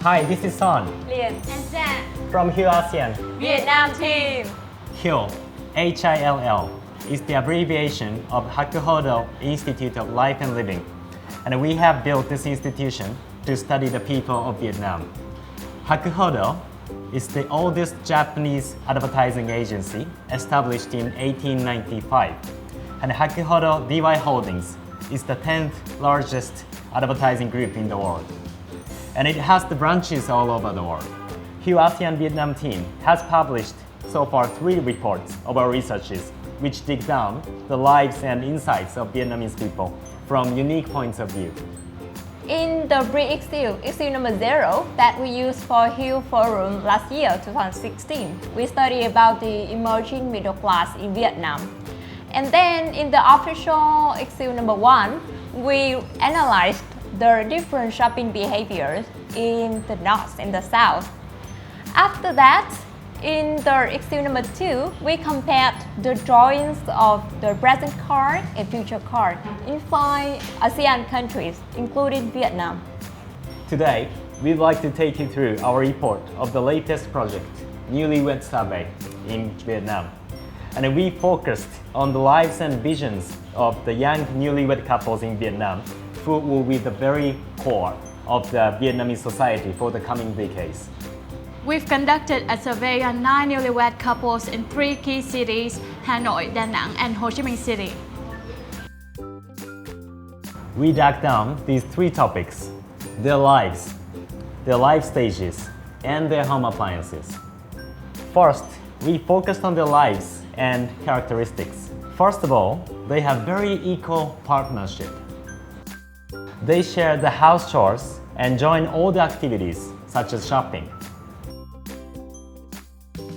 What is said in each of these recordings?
Hi, this is Son Liền and Zan, from Hill ASEAN. Việt Nam team. Hill, Hill, is the abbreviation of Hakuhodo Institute of Life and Living. And we have built this institution to study the people of Vietnam. Hakuhodo is the oldest Japanese advertising agency established in 1895. And Hakuhodo DY Holdings is the 10th largest advertising group in the world. And it has the branches all over the world. Hill ASEAN Vietnam team has published so far 3 reports of our researches which dig down the lives and insights of Vietnamese people from unique points of view. In the pre-issue, issue number 0 that we used for Hill Forum last year, 2016, we studied about the emerging middle class in Vietnam. And then in the official issue number 1, we analyzed the different shopping behaviors in the North and the South. After that, in the issue number 2, we compared the drawings of the present card and future card in 5 ASEAN countries, including Vietnam. Today, we'd like to take you through our report of the latest project, Newlywed Survey in Vietnam. And we focused on the lives and visions of the young newlywed couples in Vietnam who will be the very core of the Vietnamese society for the coming decades. We've conducted a survey on 9 newlywed couples in 3 key cities, Hanoi, Da Nang, and Ho Chi Minh City. We dug down these 3 topics: their lives, their life stages, and their home appliances. First, we focused on their lives and characteristics. First of all, they have very equal partnership. They share the house chores and join all the activities, such as shopping.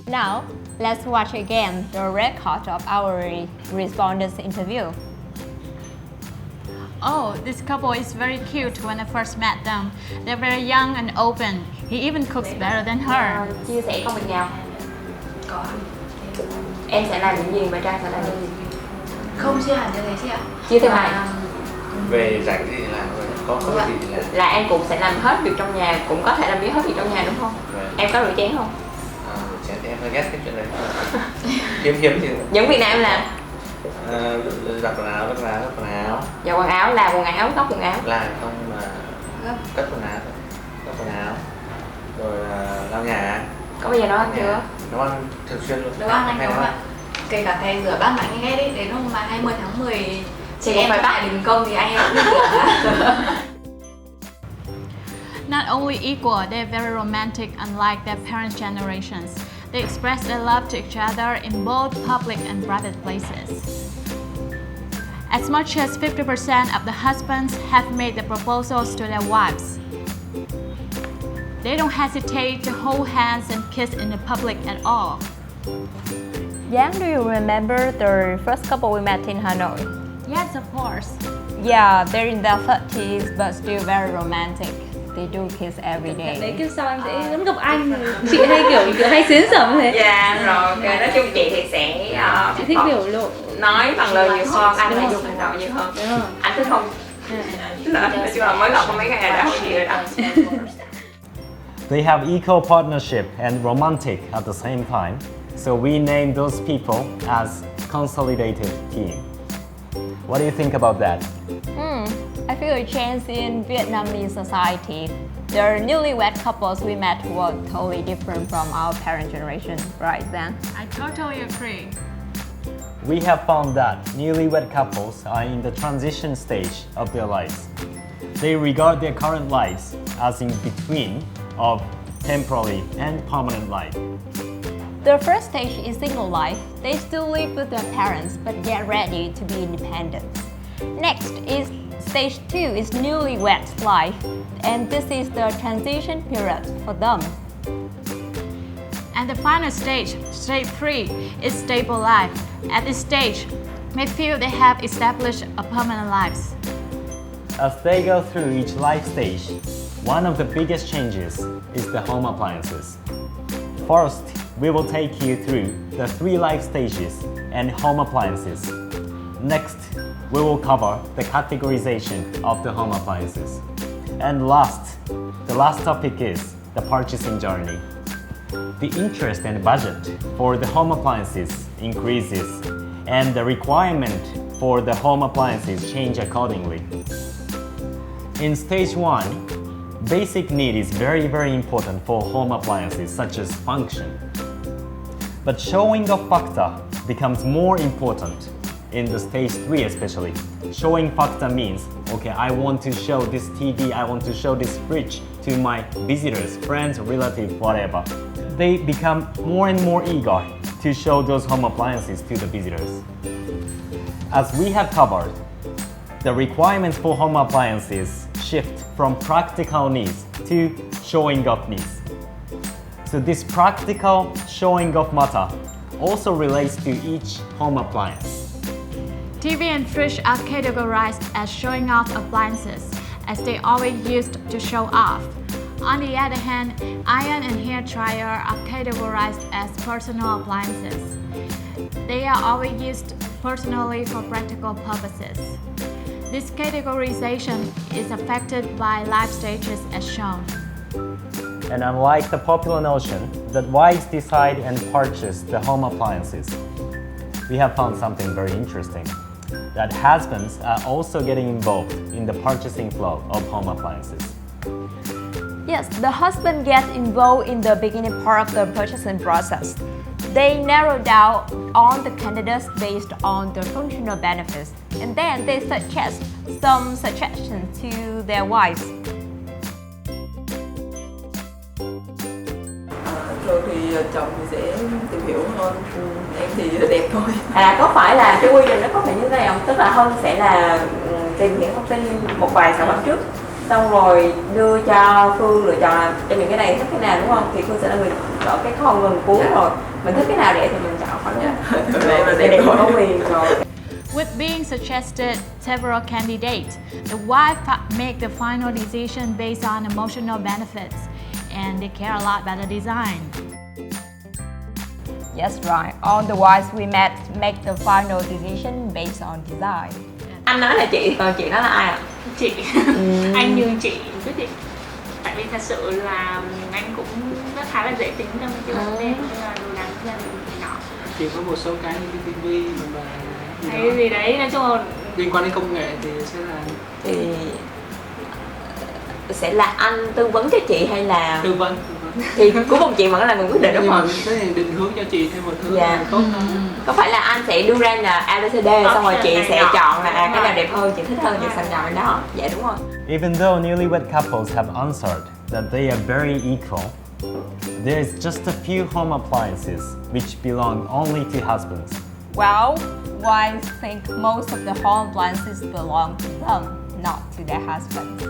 Now, let's watch again the record of our respondents' interview. Oh, this couple is very cute when I first met them. They're very young and open. He even cooks better than her. Chia sẻ công việc nào? Có. Em sẽ làm những gì và Trang sẽ làm những gì? Không chia hẳn như thế chị ạ. Chia theo ngày. Về rảnh gì thì làm, có gì thì làm. Là em cũng sẽ làm hết việc trong nhà, cũng có thể làm hết việc trong nhà đúng không? Vâng. Em có rửa chén không? Rửa chén thì em hơi ghét cái chuyện đấy. Hiếm thì Những việc nào em làm? giặt quần áo, vắt vá, gấp quần áo. Giặt quần áo, làm quần áo, gấp quần áo. Làm không mà cất quần áo, gấp quần áo. Rồi lau nhà. Có bao giờ nấu ăn chưa? Nấu ăn thường xuyên luôn. Nấu ăn anh nấu ạ. Kể cả thầy rửa bát mà anh ghét ấy, đến hôm mà 20 tháng 10 chị em phải bắt đình công thì anh em cũng rửa. Not only equal, they're very romantic, unlike their parents' generations. They express their love to each other in both public and private places. As much as 50% of the husbands have made the proposals to their wives. They don't hesitate to hold hands and kiss in the public at all. Yang, do you remember the first couple we met in Hanoi? Yes, of course. Yeah, they're in their 30s but still very romantic. They do kiss every Đấy day. kiểu sau em sẽ vẫn gặp anh thì chị hay kiểu hay xến xẩm như thế. Dạ rồi, ok. Nói chung chị thì sẽ Chị thích biểu lộ. nói bằng lời nhiều hơn, anh lại dùng hành động nhiều hơn. Đúng rồi. Anh thích không? Nói chung là mới gặp có mấy ngày đã không gì rồi đó. They have equal partnership and romantic at the same time, so we name those people as consolidated team. What do you think about that? I feel a change in Vietnamese society. The newlywed couples we met were totally different from our parent generation, right, Zan? I totally agree. We have found that newlywed couples are in the transition stage of their lives. They regard their current lives as in between of temporary and permanent life. The first stage is single life. They still live with their parents but get ready to be independent. Next is stage 2 is newlywed life, and this is the transition period for them. And the final stage, stage 3, is stable life. At this stage, they feel they have established a permanent lives. As they go through each life stage, one of the biggest changes is the home appliances. First, we will take you through the 3 life stages and home appliances. Next, we will cover the categorization of the home appliances. And last, the last topic is the purchasing journey. The interest and budget for the home appliances increases, and the requirement for the home appliances change accordingly. In stage 1, basic need is very important for home appliances such as function. But showing off factor becomes more important in the stage 3 especially. Showing factor means, okay, I want to show this TV, I want to show this fridge to my visitors, friends, relatives, whatever. They become more and more eager to show those home appliances to the visitors. As we have covered, the requirements for home appliances shift from practical needs to showing off needs. So this practical showing off matter also relates to each home appliance. TV and fridge are categorized as showing off appliances, as they always used to show off. On the other hand, iron and hair dryer are categorized as personal appliances. They are always used personally for practical purposes. This categorization is affected by life stages as shown. And unlike the popular notion that wives decide and purchase the home appliances, we have found something very interesting, that husbands are also getting involved in the purchasing flow of home appliances. Yes, the husband gets involved in the beginning part of the purchasing process. They narrow down on the candidates based on the functional benefits, and then they suggest some suggestions to their wives. Thường thì chồng thì sẽ tìm hiểu hơn, em thì đẹp thôi. Có phải là cái quy trình nó có phải như thế này không? Tức là Hân sẽ là tìm hiểu thông tin một vài sản phẩm trước, xong rồi đưa cho Phương lựa chọn là cho mình cái này thích cái nào, đúng không? Thì Phương sẽ là người chọn cái khâu gần cuối rồi. Mình thích cái nào đẹp thì mình chọn khoảng để có quyền rồi. With being suggested several candidates, the wife make the final decision based on emotional benefits, and they care a lot about the design. Yes, right. All the wives we met make the final decision based on design. Anh nói là chị, còn chị nói là ai ạ? Chị. Anh như chị quyết định. Tại vì thật sự là anh cũng rất khá là dễ tính trong cái vấn đề như là đồ đạc gia đình này nọ. Chỉ có một số cái như cái tivi mà hay gì đấy, nói chung là liên quan đến công nghệ thì sẽ là anh tư vấn cho chị hay là tư vấn. Thì cuối cùng chị vẫn là người quyết định, đúng không? Thế thì định hướng cho chị theo một hướng tốt hơn. Có phải là anh sẽ đưa ra là ABCD xong rồi chị sẽ chọn là cái nào đẹp hơn, chị thích hơn, chị sẽ chọn cái đó. Dạ đúng không? Even though newlywed couples have answered that they are very equal, there is just a few home appliances which belong only to husbands. Well, wives think most of the home appliances belong to them, not to their husbands.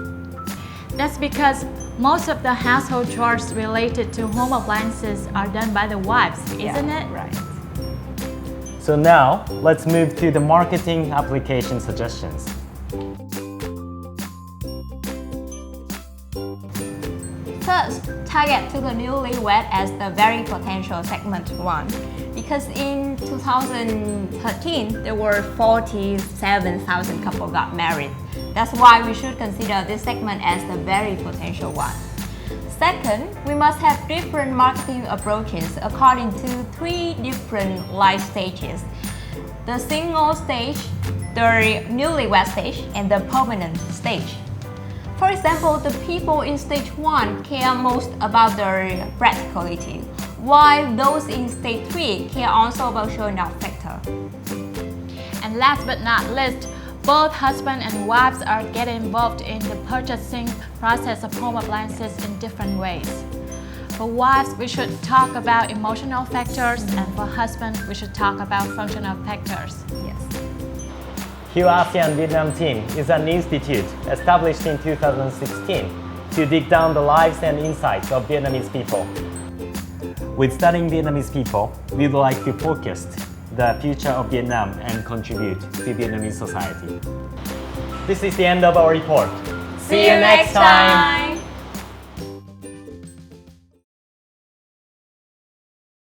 That's because most of the household chores related to home appliances are done by the wives, isn't it? Right. So now, let's move to the marketing application suggestions. First, target to the newlywed as the very potential segment 1. Because in 2013, there were 47,000 couples got married. That's why we should consider this segment as the very potential one. Second, we must have different marketing approaches according to 3 different life stages: the single stage, the newlywed stage, and the permanent stage. For example, the people in stage 1 care most about their practicality, while those in stage 3 care also about showing off factor. And last but not least, both husband and wives are getting involved in the purchasing process of home appliances in different ways. For wives, we should talk about emotional factors, and for husband, we should talk about functional factors. Yes. Hue ASEAN Vietnam team is an institute established in 2016 to dig down the lives and insights of Vietnamese people. With studying Vietnamese people, we would like to focus the future of Vietnam and contribute to Vietnamese society. This is the end of our report. See you next time!